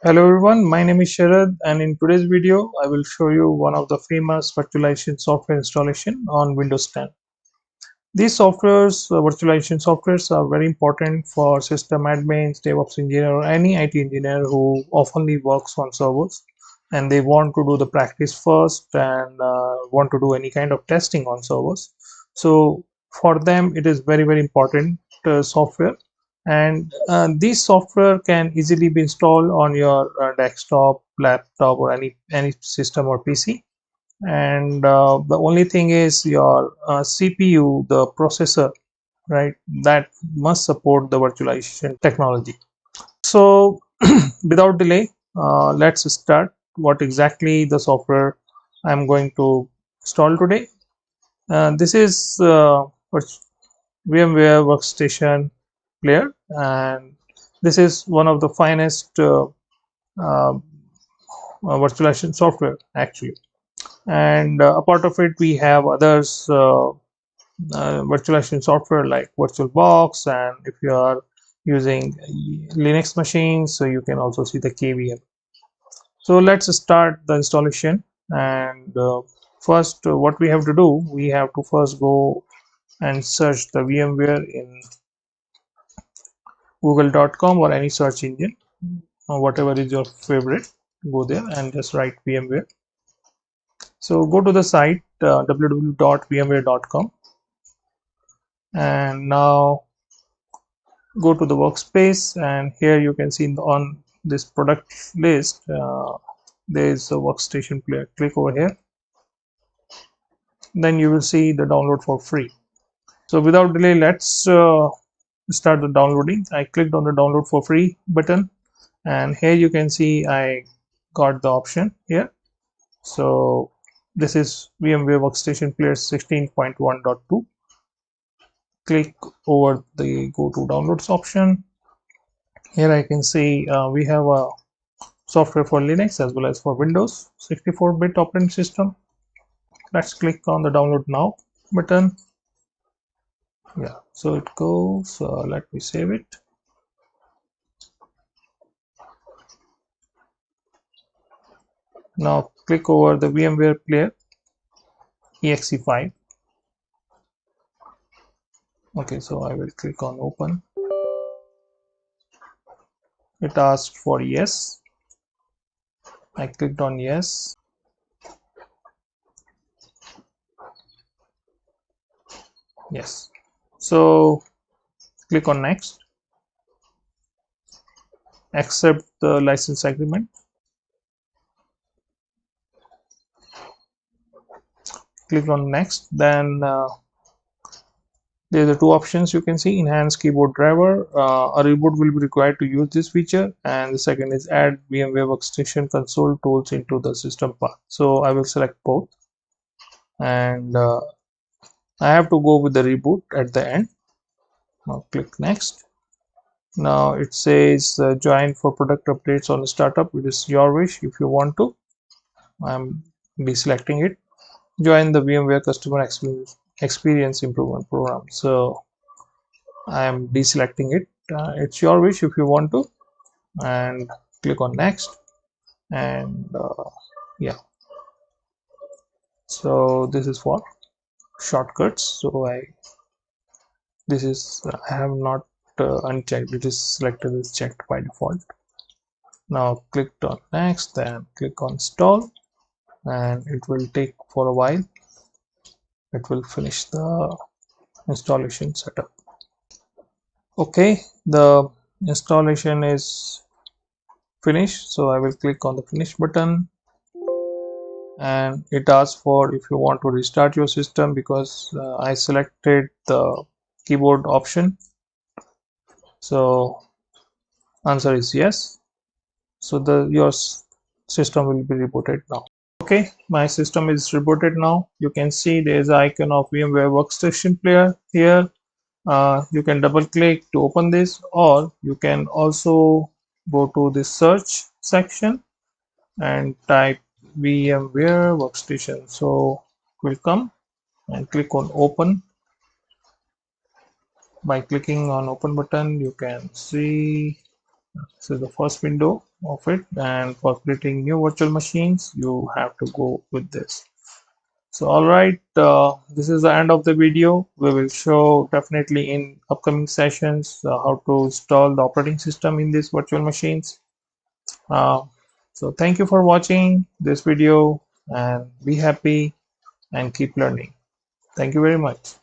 Hello everyone, my name is Sharad and in today's video I will show you one of the famous virtualization software installation on Windows 10. These virtualization softwares are very important for system admins, DevOps engineer or any IT engineer who oftenly works on servers and they want to do the practice first and want to do any kind of testing on servers. So for them it is very important software, and this software can easily be installed on your desktop, laptop or any system or PC. And the only thing is your CPU, the processor, right, that must support the virtualization technology. So without delay, let's start what exactly the software I'm going to install today. This is VMware Workstation player, and this is one of the finest virtualization software actually. And apart of it, we have others virtualization software like VirtualBox, and if you are using Linux machines, so you can also see the KVM. So let's start the installation. And first, what we have to do, we have to first go and search the VMware in google.com or any search engine, or whatever is your favorite. Go there and just write VMware. So go to the site www.vmware.com, and now go to the workspace, and here you can see on this product list there is a workstation player. Click over here, then you will see the download for free. So without delay, let's start the downloading. I clicked on the download for free button, and here you can see I got the option here. So this is VMware Workstation Player 16.1.2. Click over the go to downloads option. Here I can see we have a software for Linux as well as for Windows 64-bit operating system. Let's click on the download now button. Yeah, so it goes. Let me save it. Now click over the VMware Player exe5. Okay, so I will click on open. It asked for yes. I clicked on yes. Yes. So click on next. Accept the license agreement. Click on next. Then there are two options you can see: enhanced keyboard driver. A reboot will be required to use this feature, and the second is add VMware Workstation console tools into the system path. So I will select both, and I have to go with the reboot at the end. Now click next. Now it says join for product updates on startup. It is your wish if you want to. I'm deselecting it. Join the VMware customer experience improvement program. So I am deselecting it. It's your wish if you want to, and click on next. And yeah, so this is for shortcuts. So this is I have not unchecked. It is selected as checked by default. Now click on next, then click on install, and it will take for a while. It will finish the installation setup. Okay, the installation is finished, so I will click on the finish button, and it asks for if you want to restart your system, because I selected the keyboard option. So answer is yes. So your system will be rebooted now. Okay, my system is rebooted now. You can see there is an icon of VMware Workstation Player here. You can double click to open this, or you can also go to the search section and type VMware Workstation. So it will come, and click on open. By clicking on open button, you can see this is the first window. of it, and for creating new virtual machines you have to go with this. So all right, this is the end of the video. We will show definitely in upcoming sessions how to install the operating system in these virtual machines. uh, so thank you for watching this video, and be happy and keep learning. Thank you very much.